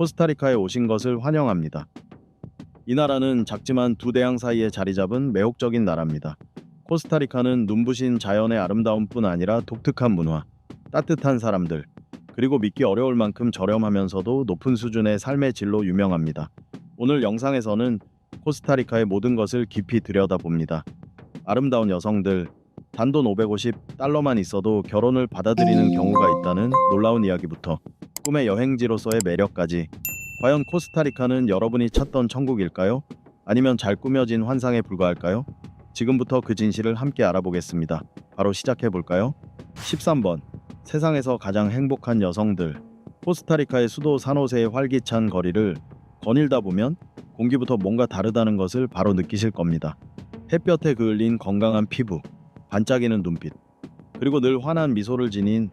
코스타리카에 오신 것을 환영합니다. 이 나라는 작지만 두 대양 사이에 자리 잡은 매혹적인 나라입니다. 코스타리카는 눈부신 자연의 아름다움뿐 아니라 독특한 문화, 따뜻한 사람들, 그리고 믿기 어려울 만큼 저렴하면서도 높은 수준의 삶의 질로 유명합니다. 오늘 영상에서는 코스타리카의 모든 것을 깊이 들여다봅니다. 아름다운 여성들, 단돈 550달러만 있어도 결혼을 받아들이는 경우가 있다는 놀라운 이야기부터 꿈의 여행지로서의 매력까지, 과연 코스타리카는 여러분이 찾던 천국일까요? 아니면 잘 꾸며진 환상에 불과할까요? 지금부터 그 진실을 함께 알아보겠습니다. 바로 시작해 볼까요? 13번. 세상에서 가장 행복한 여성들. 코스타리카의 수도 산호세의 활기찬 거리를 거닐다 보면 공기부터 뭔가 다르다는 것을 바로 느끼실 겁니다. 햇볕에 그을린 건강한 피부, 반짝이는 눈빛, 그리고 늘 환한 미소를 지닌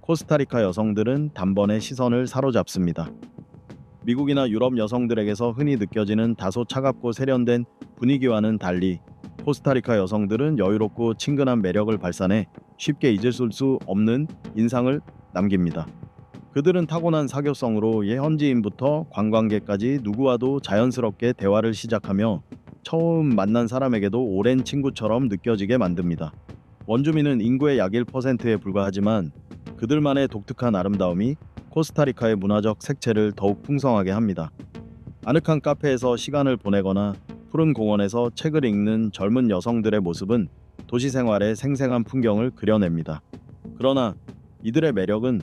코스타리카 여성들은 단번에 시선을 사로잡습니다. 미국이나 유럽 여성들에게서 흔히 느껴지는 다소 차갑고 세련된 분위기와는 달리 코스타리카 여성들은 여유롭고 친근한 매력을 발산해 쉽게 잊을 수 없는 인상을 남깁니다. 그들은 타고난 사교성으로 현지인부터 관광객까지 누구와도 자연스럽게 대화를 시작하며 처음 만난 사람에게도 오랜 친구처럼 느껴지게 만듭니다. 원주민은 인구의 약 1%에 불과하지만 그들만의 독특한 아름다움이 코스타리카의 문화적 색채를 더욱 풍성하게 합니다. 아늑한 카페에서 시간을 보내거나 푸른 공원에서 책을 읽는 젊은 여성들의 모습은 도시 생활의 생생한 풍경을 그려냅니다. 그러나 이들의 매력은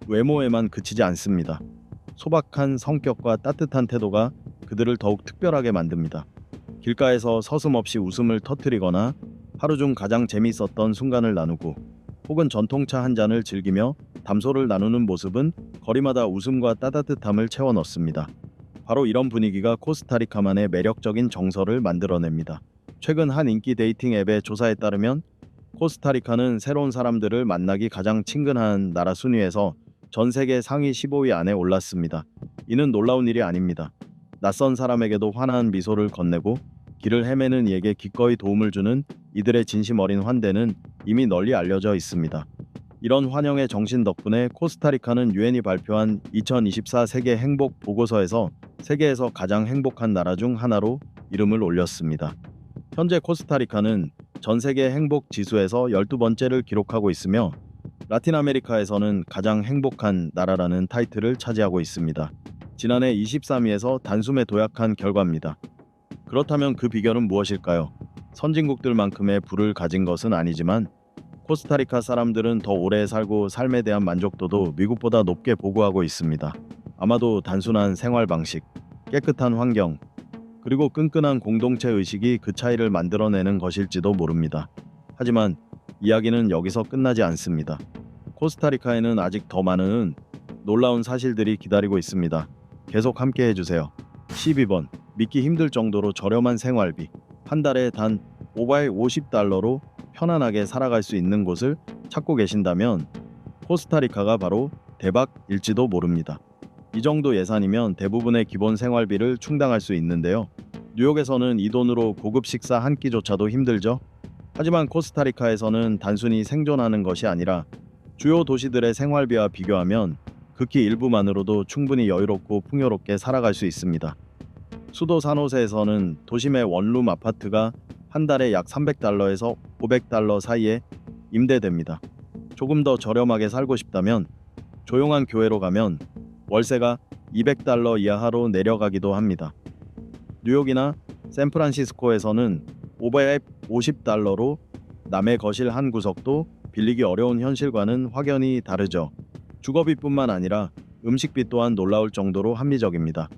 외모에만 그치지 않습니다. 소박한 성격과 따뜻한 태도가 그들을 더욱 특별하게 만듭니다. 길가에서 서슴없이 웃음을 터뜨리거나 하루 중 가장 재미있었던 순간을 나누고 혹은 전통차 한 잔을 즐기며 담소를 나누는 모습은 거리마다 웃음과 따뜻함을 채워 넣습니다. 바로 이런 분위기가 코스타리카만의 매력적인 정서를 만들어냅니다. 최근 한 인기 데이팅 앱의 조사에 따르면 코스타리카는 새로운 사람들을 만나기 가장 친근한 나라 순위에서 전 세계 상위 15위 안에 올랐습니다. 이는 놀라운 일이 아닙니다. 낯선 사람에게도 환한 미소를 건네고 길을 헤매는 이에게 기꺼이 도움을 주는 이들의 진심 어린 환대는 이미 널리 알려져 있습니다. 이런 환영의 정신 덕분에 코스타리카는 유엔이 발표한 2024 세계 행복 보고서에서 세계에서 가장 행복한 나라 중 하나로 이름을 올렸습니다. 현재 코스타리카는 전 세계 행복 지수에서 12번째를 기록하고 있으며 라틴 아메리카에서는 가장 행복한 나라라는 타이틀을 차지하고 있습니다. 지난해 23위에서 단숨에 도약한 결과입니다. 그렇다면 그 비결은 무엇일까요? 선진국들만큼의 부를 가진 것은 아니지만 코스타리카 사람들은 더 오래 살고 삶에 대한 만족도도 미국보다 높게 보고하고 있습니다. 아마도 단순한 생활 방식, 깨끗한 환경, 그리고 끈끈한 공동체 의식이 그 차이를 만들어내는 것일지도 모릅니다. 하지만 이야기는 여기서 끝나지 않습니다. 코스타리카에는 아직 더 많은 놀라운 사실들이 기다리고 있습니다. 계속 함께 해주세요. 12번. 믿기 힘들 정도로 저렴한 생활비. 한 달에 단 550달러로 편안하게 살아갈 수 있는 곳을 찾고 계신다면 코스타리카가 바로 대박일지도 모릅니다. 이 정도 예산이면 대부분의 기본 생활비를 충당할 수 있는데요. 뉴욕에서는 이 돈으로 고급 식사 한 끼조차도 힘들죠. 하지만 코스타리카에서는 단순히 생존하는 것이 아니라 주요 도시들의 생활비와 비교하면 극히 일부만으로도 충분히 여유롭고 풍요롭게 살아갈 수 있습니다. 수도 산호세에서는 도심의 원룸 아파트가 한 달에 약 300달러에서 500달러 사이에 임대됩니다. 조금 더 저렴하게 살고 싶다면 조용한 교외로 가면 월세가 200달러 이하로 내려가기도 합니다. 뉴욕이나 샌프란시스코에서는 550달러로 남의 거실 한 구석도 빌리기 어려운 현실과는 확연히 다르죠. 주거비뿐만 아니라 음식비 또한 놀라울 정도로 합리적입니다.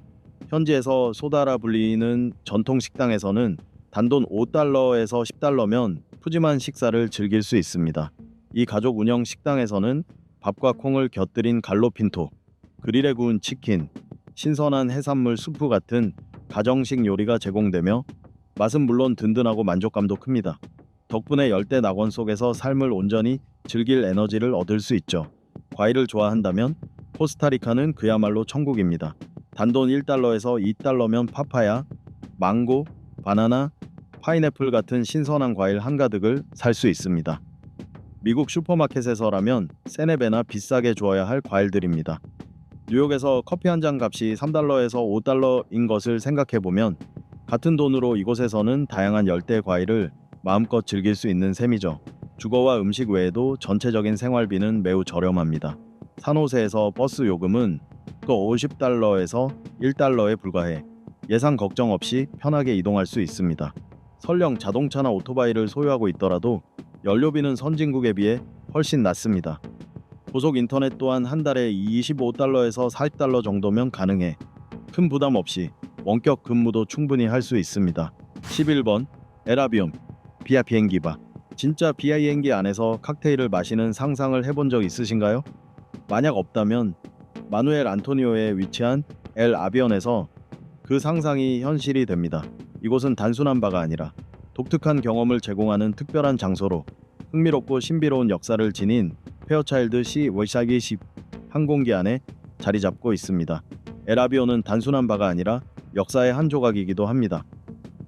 현지에서 소다라 불리는 전통 식당에서는 단돈 5달러에서 10달러면 푸짐한 식사를 즐길 수 있습니다. 이 가족 운영 식당에서는 밥과 콩을 곁들인 갈로핀토, 그릴에 구운 치킨, 신선한 해산물 수프 같은 가정식 요리가 제공되며 맛은 물론 든든하고 만족감도 큽니다. 덕분에 열대 낙원 속에서 삶을 온전히 즐길 에너지를 얻을 수 있죠. 과일을 좋아한다면 코스타리카는 그야말로 천국입니다. 단돈 1달러에서 2달러면 파파야, 망고, 바나나, 파인애플 같은 신선한 과일 한가득을 살 수 있습니다. 미국 슈퍼마켓에서라면 세네 배나 비싸게 주어야 할 과일들입니다. 뉴욕에서 커피 한 잔 값이 3달러에서 5달러인 것을 생각해보면 같은 돈으로 이곳에서는 다양한 열대 과일을 마음껏 즐길 수 있는 셈이죠. 주거와 음식 외에도 전체적인 생활비는 매우 저렴합니다. 산호세에서 버스 요금은 또 50달러에서 1달러에 불과해 예산 걱정 없이 편하게 이동할 수 있습니다. 설령 자동차나 오토바이를 소유하고 있더라도 연료비는 선진국에 비해 훨씬 낮습니다. 고속 인터넷 또한 한 달에 25달러에서 40달러 정도면 가능해 큰 부담 없이 원격 근무도 충분히 할 수 있습니다. 11번 에라비움 비아 비행기바. 진짜 비행기 안에서 칵테일을 마시는 상상을 해본 적 있으신가요? 만약 없다면 마누엘 안토니오에 위치한 엘 아비언에서 그 상상이 현실이 됩니다. 이곳은 단순한 바가 아니라 독특한 경험을 제공하는 특별한 장소로 흥미롭고 신비로운 역사를 지닌 페어차일드 시 월샤기 시 항공기 안에 자리 잡고 있습니다. 에라비오는 단순한 바가 아니라 역사의 한 조각이기도 합니다.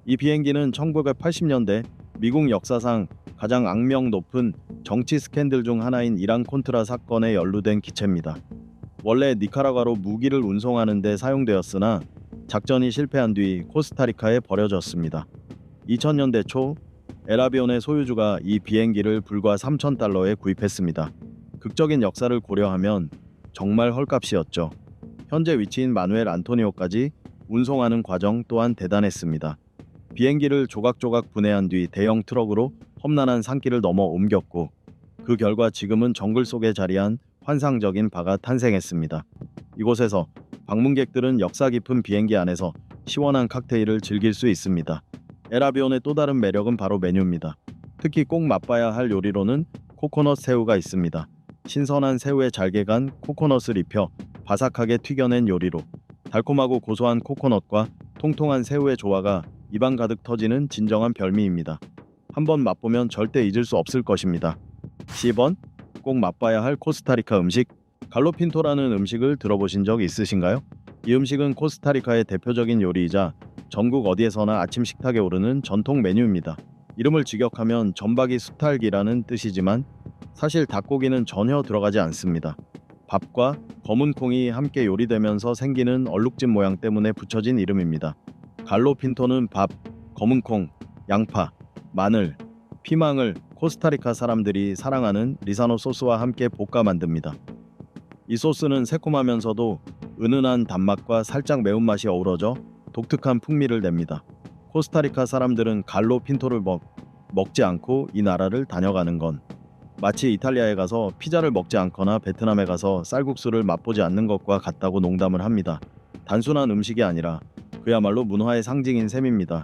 이 비행기는 1980년대 미국 역사상 가장 악명 높은 정치 스캔들 중 하나인 이란 콘트라 사건에 연루된 기체입니다. 원래 니카라과로 무기를 운송하는 데 사용되었으나 작전이 실패한 뒤 코스타리카에 버려졌습니다. 2000년대 초 에라비온의 소유주가 이 비행기를 불과 3,000달러에 구입했습니다. 극적인 역사를 고려하면 정말 헐값이었죠. 현재 위치인 마누엘 안토니오까지 운송하는 과정 또한 대단했습니다. 비행기를 조각조각 분해한 뒤 대형 트럭으로 험난한 산길을 넘어 옮겼고 그 결과 지금은 정글 속에 자리한 환상적인 바가 탄생했습니다. 이곳에서 방문객들은 역사 깊은 비행기 안에서 시원한 칵테일을 즐길 수 있습니다. 에라비온의 또 다른 매력은 바로 메뉴입니다. 특히 꼭 맛봐야 할 요리로는 코코넛 새우가 있습니다. 신선한 새우에 잘게 간 코코넛을 입혀 바삭하게 튀겨낸 요리로 달콤하고 고소한 코코넛과 통통한 새우의 조화가 입안 가득 터지는 진정한 별미입니다. 한번 맛보면 절대 잊을 수 없을 것입니다. 10번 꼭 맛봐야 할 코스타리카 음식. 갈로핀토라는 음식을 들어보신 적 있으신가요? 이 음식은 코스타리카의 대표적인 요리이자 전국 어디에서나 아침 식탁에 오르는 전통 메뉴입니다. 이름을 직역하면 전박이 수탈기라는 뜻이지만 사실 닭고기는 전혀 들어가지 않습니다. 밥과 검은 콩이 함께 요리되면서 생기는 얼룩진 모양 때문에 붙여진 이름입니다. 갈로핀토는 밥, 검은 콩, 양파, 마늘, 피망을 코스타리카 사람들이 사랑하는 리사노 소스와 함께 볶아 만듭니다. 이 소스는 새콤하면서도 은은한 단맛과 살짝 매운맛이 어우러져 독특한 풍미를 냅니다. 코스타리카 사람들은 갈로핀토를 먹지 않고 이 나라를 다녀가는 건 마치 이탈리아에 가서 피자를 먹지 않거나 베트남에 가서 쌀국수를 맛보지 않는 것과 같다고 농담을 합니다. 단순한 음식이 아니라 그야말로 문화의 상징인 셈입니다.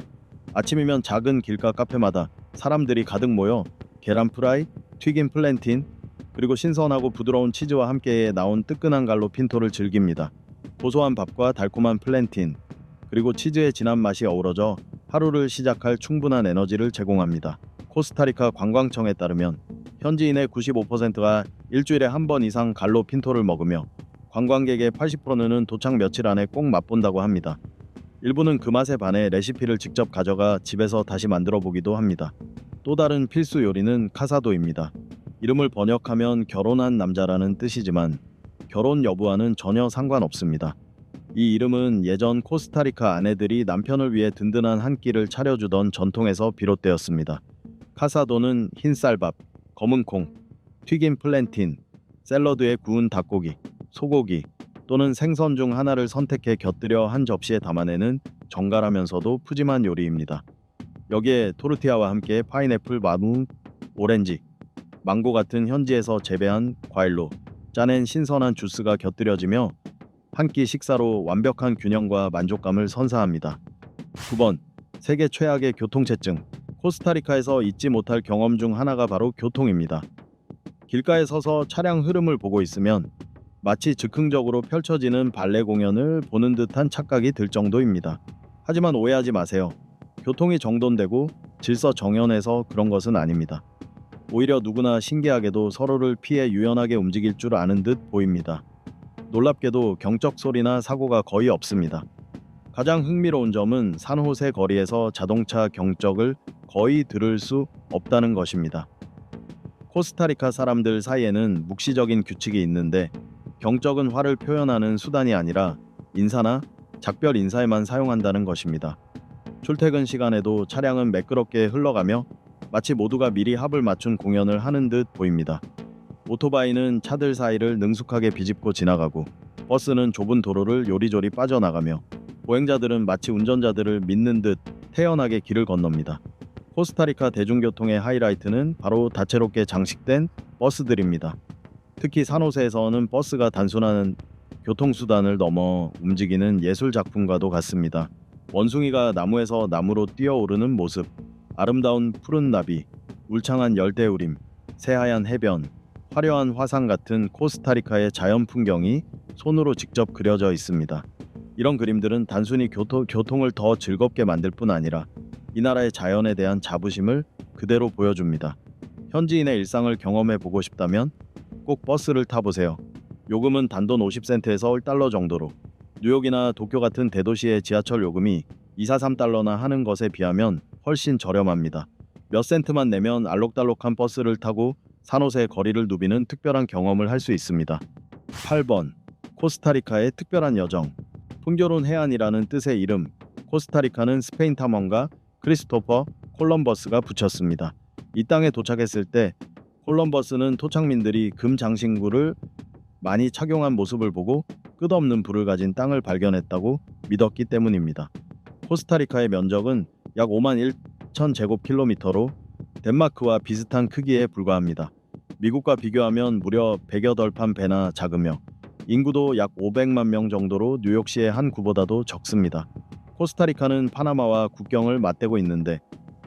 아침이면 작은 길가 카페마다 사람들이 가득 모여 계란 프라이, 튀긴 플랜틴, 그리고 신선하고 부드러운 치즈와 함께 나온 뜨끈한 갈로핀토를 즐깁니다. 고소한 밥과 달콤한 플랜틴, 그리고 치즈의 진한 맛이 어우러져 하루를 시작할 충분한 에너지를 제공합니다. 코스타리카 관광청에 따르면 현지인의 95%가 일주일에 한 번 이상 갈로핀토를 먹으며 관광객의 80%는 도착 며칠 안에 꼭 맛본다고 합니다. 일부는 그 맛에 반해 레시피를 직접 가져가 집에서 다시 만들어 보기도 합니다. 또 다른 필수 요리는 카사도입니다. 이름을 번역하면 결혼한 남자라는 뜻이지만 결혼 여부와는 전혀 상관없습니다. 이 이름은 예전 코스타리카 아내들이 남편을 위해 든든한 한 끼를 차려주던 전통에서 비롯되었습니다. 카사도는 흰 쌀밥, 검은 콩, 튀긴 플랜틴, 샐러드에 구운 닭고기, 소고기 또는 생선 중 하나를 선택해 곁들여 한 접시에 담아내는 정갈하면서도 푸짐한 요리입니다. 여기에 토르티아와 함께 파인애플, 마무, 오렌지, 망고 같은 현지에서 재배한 과일로 짜낸 신선한 주스가 곁들여지며 한 끼 식사로 완벽한 균형과 만족감을 선사합니다. 9번 세계 최악의 교통체증. 코스타리카에서 잊지 못할 경험 중 하나가 바로 교통입니다. 길가에 서서 차량 흐름을 보고 있으면 마치 즉흥적으로 펼쳐지는 발레 공연을 보는 듯한 착각이 들 정도입니다. 하지만 오해하지 마세요. 교통이 정돈되고 질서 정연해서 그런 것은 아닙니다. 오히려 누구나 신기하게도 서로를 피해 유연하게 움직일 줄 아는 듯 보입니다. 놀랍게도 경적 소리나 사고가 거의 없습니다. 가장 흥미로운 점은 산호세 거리에서 자동차 경적을 거의 들을 수 없다는 것입니다. 코스타리카 사람들 사이에는 묵시적인 규칙이 있는데 경적은 화를 표현하는 수단이 아니라 인사나 작별 인사에만 사용한다는 것입니다. 출퇴근 시간에도 차량은 매끄럽게 흘러가며 마치 모두가 미리 합을 맞춘 공연을 하는 듯 보입니다. 오토바이는 차들 사이를 능숙하게 비집고 지나가고 버스는 좁은 도로를 요리조리 빠져나가며 보행자들은 마치 운전자들을 믿는 듯 태연하게 길을 건넙니다. 코스타리카 대중교통의 하이라이트는 바로 다채롭게 장식된 버스들입니다. 특히 산호세에서는 버스가 단순한 교통수단을 넘어 움직이는 예술작품과도 같습니다. 원숭이가 나무에서 나무로 뛰어오르는 모습, 아름다운 푸른 나비, 울창한 열대우림, 새하얀 해변, 화려한 화산 같은 코스타리카의 자연 풍경이 손으로 직접 그려져 있습니다. 이런 그림들은 단순히 교통을 더 즐겁게 만들 뿐 아니라 이 나라의 자연에 대한 자부심을 그대로 보여줍니다. 현지인의 일상을 경험해 보고 싶다면 꼭 버스를 타보세요. 요금은 단돈 50센트에서 1달러 정도로, 뉴욕이나 도쿄 같은 대도시의 지하철 요금이 2-3달러나 하는 것에 비하면 훨씬 저렴합니다. 몇 센트만 내면 알록달록한 버스를 타고 산호세 거리를 누비는 특별한 경험을 할 수 있습니다. 8번. 코스타리카의 특별한 여정. 풍요로운 해안이라는 뜻의 이름, 코스타리카는 스페인 탐험가 크리스토퍼 콜럼버스가 붙였습니다. 이 땅에 도착했을 때 콜럼버스는 토착민들이 금 장신구를 많이 착용한 모습을 보고 끝없는 불을 가진 땅을 발견했다고 믿었기 때문입니다. 코스타리카의 면적은 약 5만 1천 제곱킬로미터로 덴마크와 비슷한 크기에 불과합니다. 미국과 비교하면 무려 108판 배나 작으며 인구도 약 500만 명 정도로 뉴욕시의 한 구보다도 적습니다. 코스타리카는 파나마와 국경을 맞대고 있는데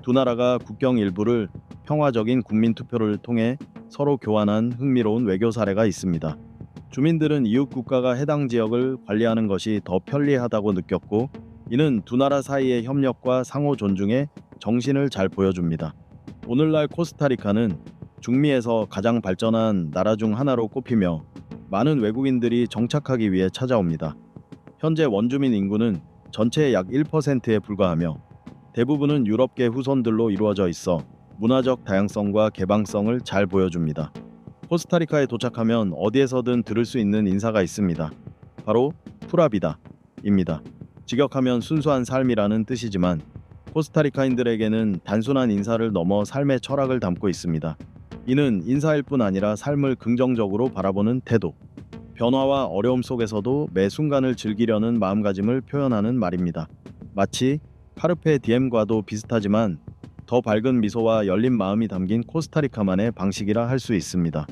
두 나라가 국경 일부를 평화적인 국민투표를 통해 서로 교환한 흥미로운 외교 사례가 있습니다. 주민들은 이웃 국가가 해당 지역을 관리하는 것이 더 편리하다고 느꼈고, 이는 두 나라 사이의 협력과 상호 존중의 정신을 잘 보여줍니다. 오늘날 코스타리카는 중미에서 가장 발전한 나라 중 하나로 꼽히며 많은 외국인들이 정착하기 위해 찾아옵니다. 현재 원주민 인구는 전체의 약 1%에 불과하며 대부분은 유럽계 후손들로 이루어져 있어 문화적 다양성과 개방성을 잘 보여줍니다. 코스타리카에 도착하면 어디에서든 들을 수 있는 인사가 있습니다. 바로 푸라비다입니다. 직역하면 순수한 삶이라는 뜻이지만 코스타리카인들에게는 단순한 인사를 넘어 삶의 철학을 담고 있습니다. 이는 인사일 뿐 아니라 삶을 긍정적으로 바라보는 태도, 변화와 어려움 속에서도 매 순간을 즐기려는 마음가짐을 표현하는 말입니다. 마치 카르페 디엠과도 비슷하지만 더 밝은 미소와 열린 마음이 담긴 코스타리카만의 방식이라 할 수 있습니다.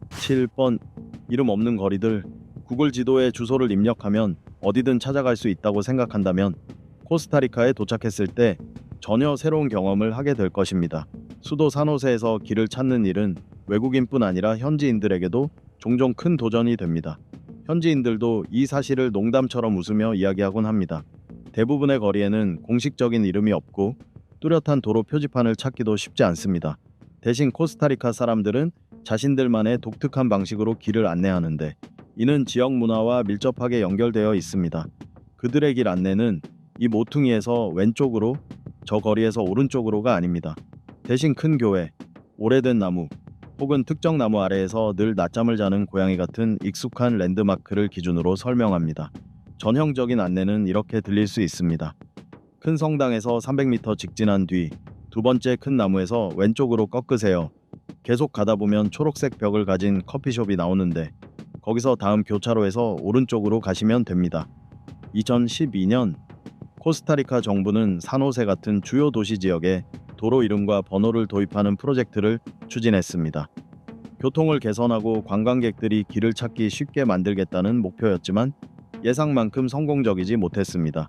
7번. 이름 없는 거리들. 구글 지도에 주소를 입력하면 어디든 찾아갈 수 있다고 생각한다면 코스타리카에 도착했을 때 전혀 새로운 경험을 하게 될 것입니다. 수도 산호세에서 길을 찾는 일은 외국인뿐 아니라 현지인들에게도 종종 큰 도전이 됩니다. 현지인들도 이 사실을 농담처럼 웃으며 이야기하곤 합니다. 대부분의 거리에는 공식적인 이름이 없고 뚜렷한 도로 표지판을 찾기도 쉽지 않습니다. 대신 코스타리카 사람들은 자신들만의 독특한 방식으로 길을 안내하는데 이는 지역 문화와 밀접하게 연결되어 있습니다. 그들의 길 안내는 이 모퉁이에서 왼쪽으로, 저 거리에서 오른쪽으로가 아닙니다. 대신 큰 교회, 오래된 나무, 혹은 특정 나무 아래에서 늘 낮잠을 자는 고양이 같은 익숙한 랜드마크를 기준으로 설명합니다. 전형적인 안내는 이렇게 들릴 수 있습니다. 큰 성당에서 300m 직진한 뒤 두 번째 큰 나무에서 왼쪽으로 꺾으세요. 계속 가다 보면 초록색 벽을 가진 커피숍이 나오는데 거기서 다음 교차로에서 오른쪽으로 가시면 됩니다. 2012년 코스타리카 정부는 산호세 같은 주요 도시 지역에 도로 이름과 번호를 도입하는 프로젝트를 추진했습니다. 교통을 개선하고 관광객들이 길을 찾기 쉽게 만들겠다는 목표였지만 예상만큼 성공적이지 못했습니다.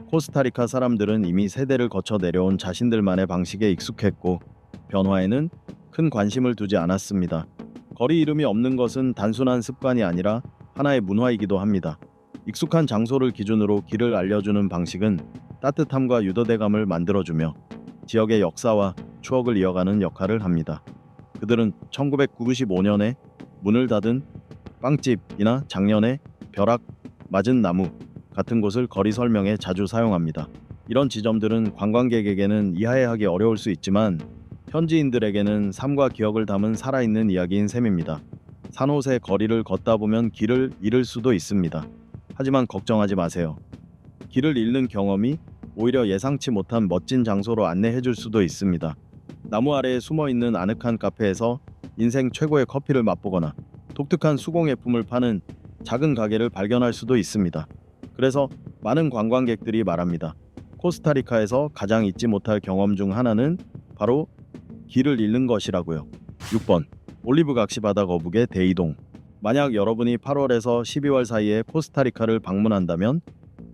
코스타리카 사람들은 이미 세대를 거쳐 내려온 자신들만의 방식에 익숙했고 변화에는 큰 관심을 두지 않았습니다. 거리 이름이 없는 것은 단순한 습관이 아니라 하나의 문화이기도 합니다. 익숙한 장소를 기준으로 길을 알려주는 방식은 따뜻함과 유대감을 만들어주며 지역의 역사와 추억을 이어가는 역할을 합니다. 그들은 1995년에 문을 닫은 빵집이나 작년에 벼락 맞은 나무 같은 곳을 거리 설명에 자주 사용합니다. 이런 지점들은 관광객에게는 이해하기 어려울 수 있지만 현지인들에게는 삶과 기억을 담은 살아있는 이야기인 셈입니다. 산호세 거리를 걷다 보면 길을 잃을 수도 있습니다. 하지만 걱정하지 마세요. 길을 잃는 경험이 오히려 예상치 못한 멋진 장소로 안내해 줄 수도 있습니다. 나무 아래에 숨어 있는 아늑한 카페에서 인생 최고의 커피를 맛보거나 독특한 수공예품을 파는 작은 가게를 발견할 수도 있습니다. 그래서 많은 관광객들이 말합니다. 코스타리카에서 가장 잊지 못할 경험 중 하나는 바로 길을 잃는 것이라고요. 6번. 올리브 각시 바다 거북의 대이동. 만약 여러분이 8월에서 12월 사이에 코스타리카를 방문한다면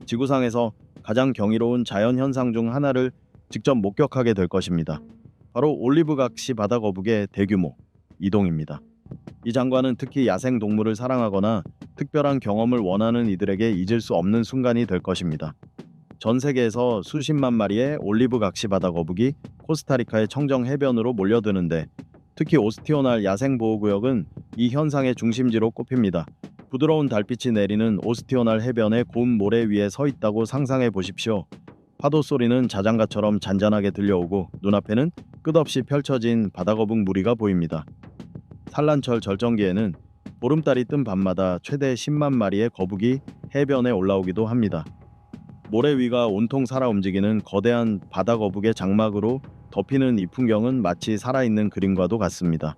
지구상에서 가장 경이로운 자연 현상 중 하나를 직접 목격하게 될 것입니다. 바로 올리브 각시 바다 거북의 대규모 이동입니다. 이 장관은 특히 야생 동물을 사랑하거나 특별한 경험을 원하는 이들에게 잊을 수 없는 순간이 될 것입니다. 전 세계에서 수십만 마리의 올리브 각시 바다 거북이 코스타리카의 청정 해변으로 몰려드는데 특히 오스티오날 야생보호구역은 이 현상의 중심지로 꼽힙니다. 부드러운 달빛이 내리는 오스티오날 해변의 고운 모래 위에 서 있다고 상상해 보십시오. 파도 소리는 자장가처럼 잔잔하게 들려오고 눈앞에는 끝없이 펼쳐진 바다거북 무리가 보입니다. 산란철 절정기에는 보름달이 뜬 밤마다 최대 10만 마리의 거북이 해변에 올라오기도 합니다. 모래 위가 온통 살아 움직이는 거대한 바다거북의 장막으로 덮이는 이 풍경은 마치 살아있는 그림과도 같습니다.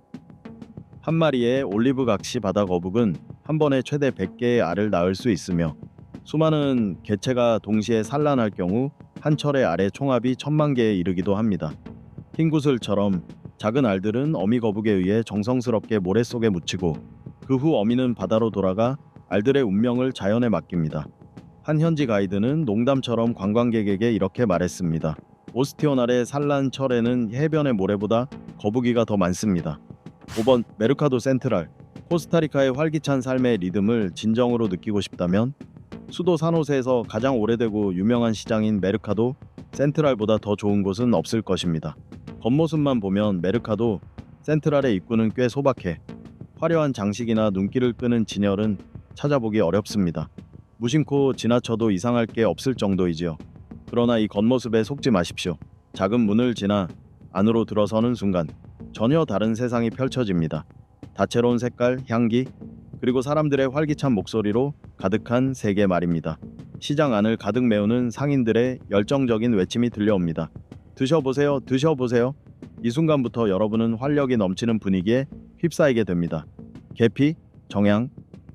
한 마리의 올리브 각시 바다거북은 한 번에 최대 100개의 알을 낳을 수 있으며 수많은 개체가 동시에 산란할 경우 한 철의 알의 총합이 1000만 개에 이르기도 합니다. 흰구슬처럼 작은 알들은 어미 거북에 의해 정성스럽게 모래 속에 묻히고 그 후 어미는 바다로 돌아가 알들의 운명을 자연에 맡깁니다. 한 현지 가이드는 농담처럼 관광객에게 이렇게 말했습니다. 오스티오날의 산란철에는 해변의 모래보다 거북이가 더 많습니다. 5번 메르카도 센트랄. 코스타리카의 활기찬 삶의 리듬을 진정으로 느끼고 싶다면 수도 산호세에서 가장 오래되고 유명한 시장인 메르카도 센트랄보다 더 좋은 곳은 없을 것입니다. 겉모습만 보면 메르카도 센트랄의 입구는 꽤 소박해 화려한 장식이나 눈길을 끄는 진열은 찾아보기 어렵습니다. 무심코 지나쳐도 이상할 게 없을 정도이지요. 그러나 이 겉모습에 속지 마십시오. 작은 문을 지나 안으로 들어서는 순간 전혀 다른 세상이 펼쳐집니다. 다채로운 색깔, 향기, 그리고 사람들의 활기찬 목소리로 가득한 세계 말입니다. 시장 안을 가득 메우는 상인들의 열정적인 외침이 들려옵니다. 드셔보세요, 드셔보세요. 이 순간부터 여러분은 활력이 넘치는 분위기에 휩싸이게 됩니다. 계피, 정향,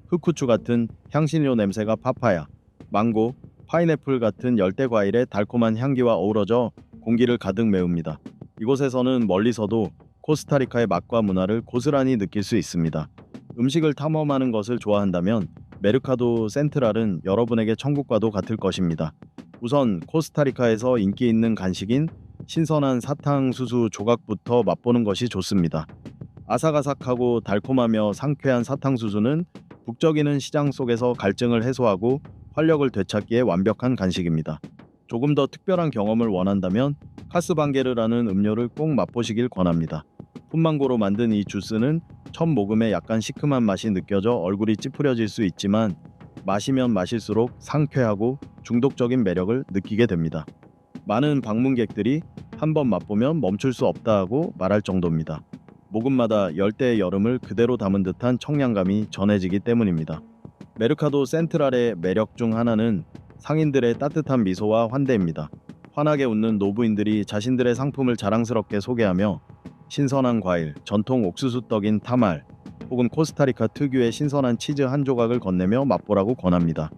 흑후추 같은 향신료 냄새가 파파야, 망고, 파인애플 같은 열대 과일의 달콤한 향기와 어우러져 공기를 가득 메웁니다. 이곳에서는 멀리서도 코스타리카의 맛과 문화를 고스란히 느낄 수 있습니다. 음식을 탐험하는 것을 좋아한다면 메르카도 센트랄은 여러분에게 천국과도 같을 것입니다. 우선 코스타리카에서 인기 있는 간식인 신선한 사탕수수 조각부터 맛보는 것이 좋습니다. 아삭아삭하고 달콤하며 상쾌한 사탕수수는 북적이는 시장 속에서 갈증을 해소하고 활력을 되찾기에 완벽한 간식입니다. 조금 더 특별한 경험을 원한다면 카스방게르라는 음료를 꼭 맛보시길 권합니다. 풋망고로 만든 이 주스는 첫 모금에 약간 시큼한 맛이 느껴져 얼굴이 찌푸려질 수 있지만 마시면 마실수록 상쾌하고 중독적인 매력을 느끼게 됩니다. 많은 방문객들이 한번 맛보면 멈출 수 없다고 말할 정도입니다. 모금마다 열대의 여름을 그대로 담은 듯한 청량감이 전해지기 때문입니다. 메르카도 센트랄의 매력 중 하나는 상인들의 따뜻한 미소와 환대입니다. 환하게 웃는 노부인들이 자신들의 상품을 자랑스럽게 소개하며 신선한 과일, 전통 옥수수 떡인 타말, 혹은 코스타리카 특유의 신선한 치즈 한 조각을 건네며 맛보라고 권합니다.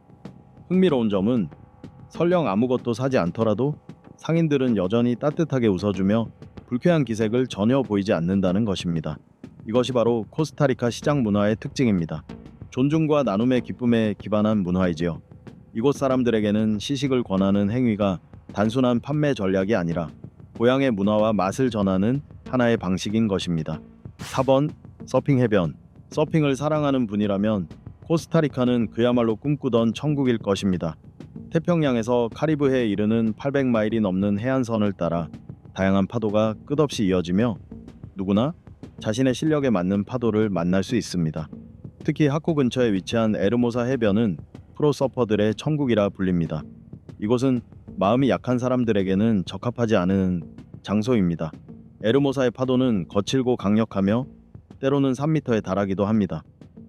흥미로운 점은 설령 아무것도 사지 않더라도 상인들은 여전히 따뜻하게 웃어주며 불쾌한 기색을 전혀 보이지 않는다는 것입니다. 이것이 바로 코스타리카 시장 문화의 특징입니다. 존중과 나눔의 기쁨에 기반한 문화이지요. 이곳 사람들에게는 시식을 권하는 행위가 단순한 판매 전략이 아니라 고향의 문화와 맛을 전하는 하나의 방식인 것입니다. 4번 서핑 해변. 서핑을 사랑하는 분이라면 코스타리카는 그야말로 꿈꾸던 천국일 것입니다. 태평양에서 카리브해에 이르는 800마일이 넘는 해안선을 따라 다양한 파도가 끝없이 이어지며 누구나 자신의 실력에 맞는 파도를 만날 수 있습니다. 특히 하코 근처에 위치한 에르모사 해변은 프로 서퍼들의 천국이라 불립니다. 이곳은 마음이 약한 사람들에게는 적합하지 않은 장소입니다. 에르모사의 파도는 거칠고 강력하며 때로는 3m에 달하기도 합니다.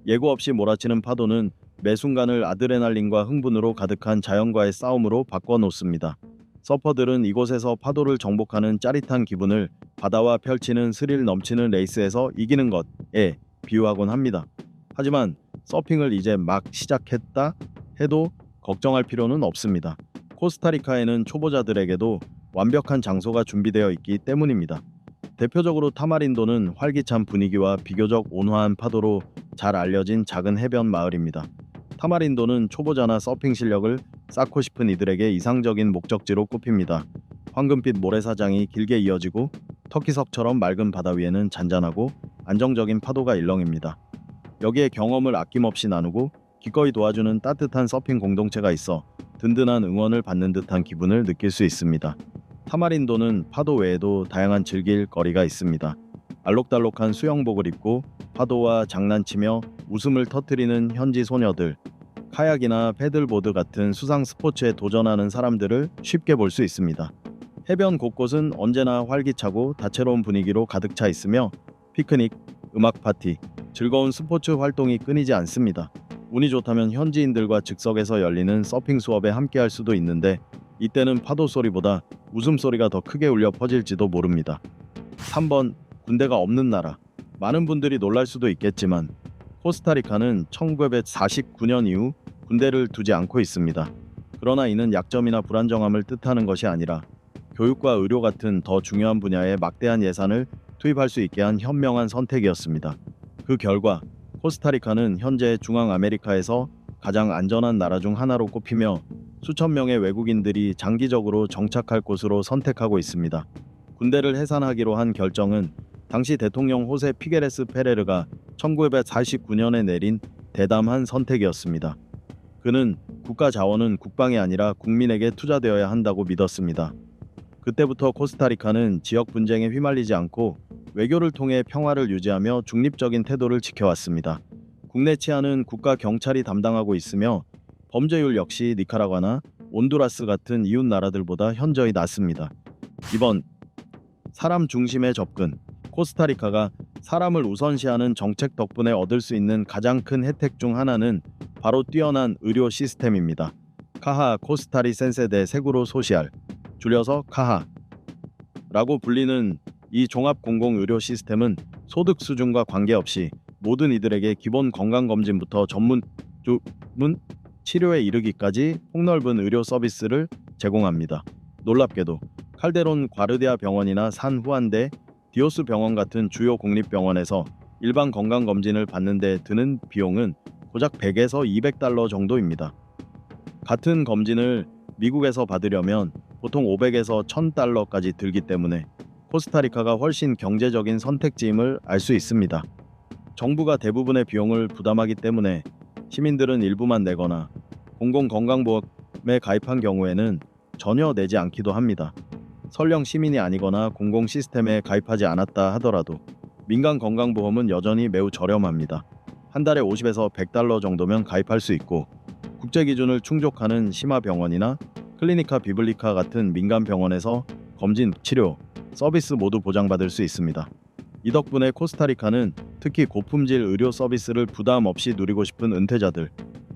예고 없이 몰아치는 파도는 매 순간을 아드레날린과 흥분으로 가득한 자연과의 싸움으로 바꿔놓습니다. 서퍼들은 이곳에서 파도를 정복하는 짜릿한 기분을 바다와 펼치는 스릴 넘치는 레이스에서 이기는 것에 비유하곤 합니다. 하지만 서핑을 이제 막 시작했다 해도 걱정할 필요는 없습니다. 코스타리카에는 초보자들에게도 완벽한 장소가 준비되어 있기 때문입니다. 대표적으로 타마린도는 활기찬 분위기와 비교적 온화한 파도로 잘 알려진 작은 해변 마을입니다. 타마린도는 초보자나 서핑 실력을 쌓고 싶은 이들에게 이상적인 목적지로 꼽힙니다. 황금빛 모래사장이 길게 이어지고 터키석처럼 맑은 바다 위에는 잔잔하고 안정적인 파도가 일렁입니다. 여기에 경험을 아낌없이 나누고 기꺼이 도와주는 따뜻한 서핑 공동체가 있어 든든한 응원을 받는 듯한 기분을 느낄 수 있습니다. 타마린도는 파도 외에도 다양한 즐길 거리가 있습니다. 알록달록한 수영복을 입고 파도와 장난치며 웃음을 터뜨리는 현지 소녀들, 카약이나 패들보드 같은 수상 스포츠에 도전하는 사람들을 쉽게 볼 수 있습니다. 해변 곳곳은 언제나 활기차고 다채로운 분위기로 가득 차 있으며 피크닉, 음악 파티, 즐거운 스포츠 활동이 끊이지 않습니다. 운이 좋다면 현지인들과 즉석에서 열리는 서핑 수업에 함께할 수도 있는데 이때는 파도 소리보다 웃음소리가 더 크게 울려 퍼질지도 모릅니다. 3번 군대가 없는 나라. 많은 분들이 놀랄 수도 있겠지만 코스타리카는 1949년 이후 군대를 두지 않고 있습니다. 그러나 이는 약점이나 불안정함을 뜻하는 것이 아니라 교육과 의료 같은 더 중요한 분야에 막대한 예산을 투입할 수 있게 한 현명한 선택이었습니다. 그 결과 코스타리카는 현재 중앙아메리카에서 가장 안전한 나라 중 하나로 꼽히며 수천 명의 외국인들이 장기적으로 정착할 곳으로 선택하고 있습니다. 군대를 해산하기로 한 결정은 당시 대통령 호세 피게레스 페레르가 1949년에 내린 대담한 선택이었습니다. 그는 국가 자원은 국방이 아니라 국민에게 투자되어야 한다고 믿었습니다. 그때부터 코스타리카는 지역 분쟁에 휘말리지 않고 외교를 통해 평화를 유지하며 중립적인 태도를 지켜왔습니다. 국내 치안은 국가 경찰이 담당하고 있으며 범죄율 역시 니카라과나 온두라스 같은 이웃 나라들보다 현저히 낮습니다. 2번 사람 중심의 접근. 코스타리카가 사람을 우선시하는 정책 덕분에 얻을 수 있는 가장 큰 혜택 중 하나는 바로 뛰어난 의료 시스템입니다. 카하 코스타리센세 데 세구로 소시알, 줄여서 카하라고 불리는 이 종합 공공 의료 시스템은 소득 수준과 관계없이 모든 이들에게 기본 건강검진부터 전문 치료에 이르기까지 폭넓은 의료 서비스를 제공합니다. 놀랍게도 칼데론 과르디아 병원이나 산 후안데 디오스 병원 같은 주요 공립병원에서 일반 건강검진을 받는 데 드는 비용은 고작 100에서 200달러 정도입니다. 같은 검진을 미국에서 받으려면 보통 500에서 1000달러까지 들기 때문에 코스타리카가 훨씬 경제적인 선택지임을 알 수 있습니다. 정부가 대부분의 비용을 부담하기 때문에 시민들은 일부만 내거나 공공건강보험에 가입한 경우에는 전혀 내지 않기도 합니다. 설령 시민이 아니거나 공공 시스템에 가입하지 않았다 하더라도 민간 건강보험은 여전히 매우 저렴합니다. 한 달에 50에서 100달러 정도면 가입할 수 있고 국제 기준을 충족하는 심화병원이나 클리니카 비블리카 같은 민간 병원에서 검진, 치료, 서비스 모두 보장받을 수 있습니다. 이 덕분에 코스타리카는 특히 고품질 의료 서비스를 부담 없이 누리고 싶은 은퇴자들,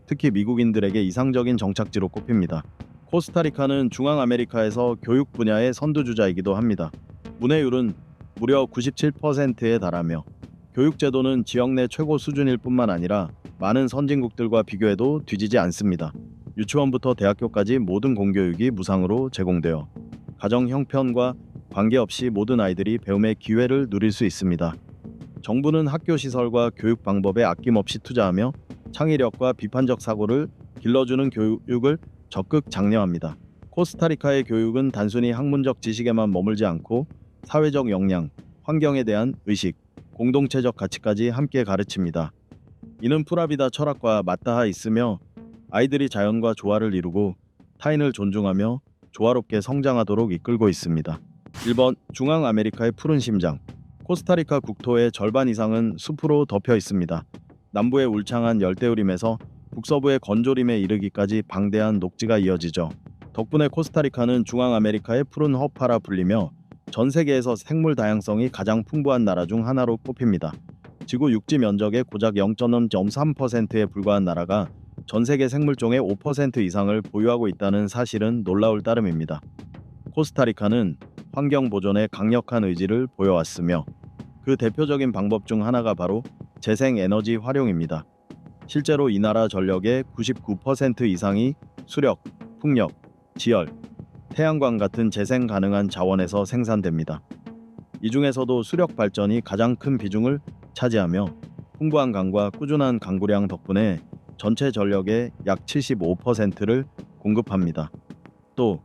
특히 미국인들에게 이상적인 정착지로 꼽힙니다. 코스타리카는 중앙아메리카에서 교육 분야의 선두주자이기도 합니다. 문해율은 무려 97%에 달하며 교육제도는 지역 내 최고 수준일 뿐만 아니라 많은 선진국들과 비교해도 뒤지지 않습니다. 유치원부터 대학교까지 모든 공교육이 무상으로 제공되어 가정 형편과 관계없이 모든 아이들이 배움의 기회를 누릴 수 있습니다. 정부는 학교 시설과 교육 방법에 아낌없이 투자하며 창의력과 비판적 사고를 길러주는 교육을 적극 장려합니다. 코스타리카의 교육은 단순히 학문적 지식에만 머물지 않고 사회적 역량, 환경에 대한 의식, 공동체적 가치까지 함께 가르칩니다. 이는 프라비다 철학과 맞닿아 있으며 아이들이 자연과 조화를 이루고 타인을 존중하며 조화롭게 성장하도록 이끌고 있습니다. 1번 중앙아메리카의 푸른 심장. 코스타리카 국토의 절반 이상은 숲으로 덮여 있습니다. 남부의 울창한 열대우림에서 북서부의 건조림에 이르기까지 방대한 녹지가 이어지죠. 덕분에 코스타리카는 중앙아메리카의 푸른 허파라 불리며 전 세계에서 생물 다양성이 가장 풍부한 나라 중 하나로 꼽힙니다. 지구 육지 면적의 고작 0.3%에 불과한 나라가 전 세계 생물종의 5% 이상을 보유하고 있다는 사실은 놀라울 따름입니다. 코스타리카는 환경 보존에 강력한 의지를 보여왔으며 그 대표적인 방법 중 하나가 바로 재생에너지 활용입니다. 실제로 이 나라 전력의 99% 이상이 수력, 풍력, 지열, 태양광 같은 재생 가능한 자원에서 생산됩니다. 이 중에서도 수력 발전이 가장 큰 비중을 차지하며 풍부한 강과 꾸준한 강구량 덕분에 전체 전력의 약 75%를 공급합니다. 또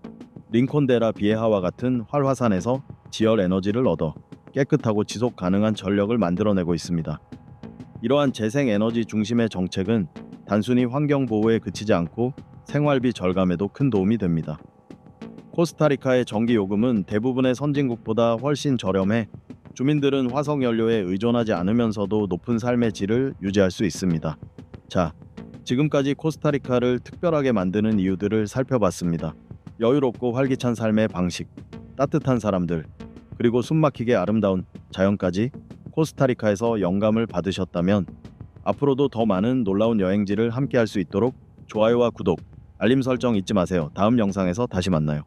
링콘데라 비에하와 같은 활화산에서 지열 에너지를 얻어 깨끗하고 지속 가능한 전력을 만들어내고 있습니다. 이러한 재생 에너지 중심의 정책은 단순히 환경 보호에 그치지 않고 생활비 절감에도 큰 도움이 됩니다. 코스타리카의 전기 요금은 대부분의 선진국보다 훨씬 저렴해 주민들은 화석 연료에 의존하지 않으면서도 높은 삶의 질을 유지할 수 있습니다. 자, 지금까지 코스타리카를 특별하게 만드는 이유들을 살펴봤습니다. 여유롭고 활기찬 삶의 방식, 따뜻한 사람들, 그리고 숨막히게 아름다운 자연까지 코스타리카에서 영감을 받으셨다면 앞으로도 더 많은 놀라운 여행지를 함께 할 수 있도록 좋아요와 구독, 알림 설정 잊지 마세요. 다음 영상에서 다시 만나요.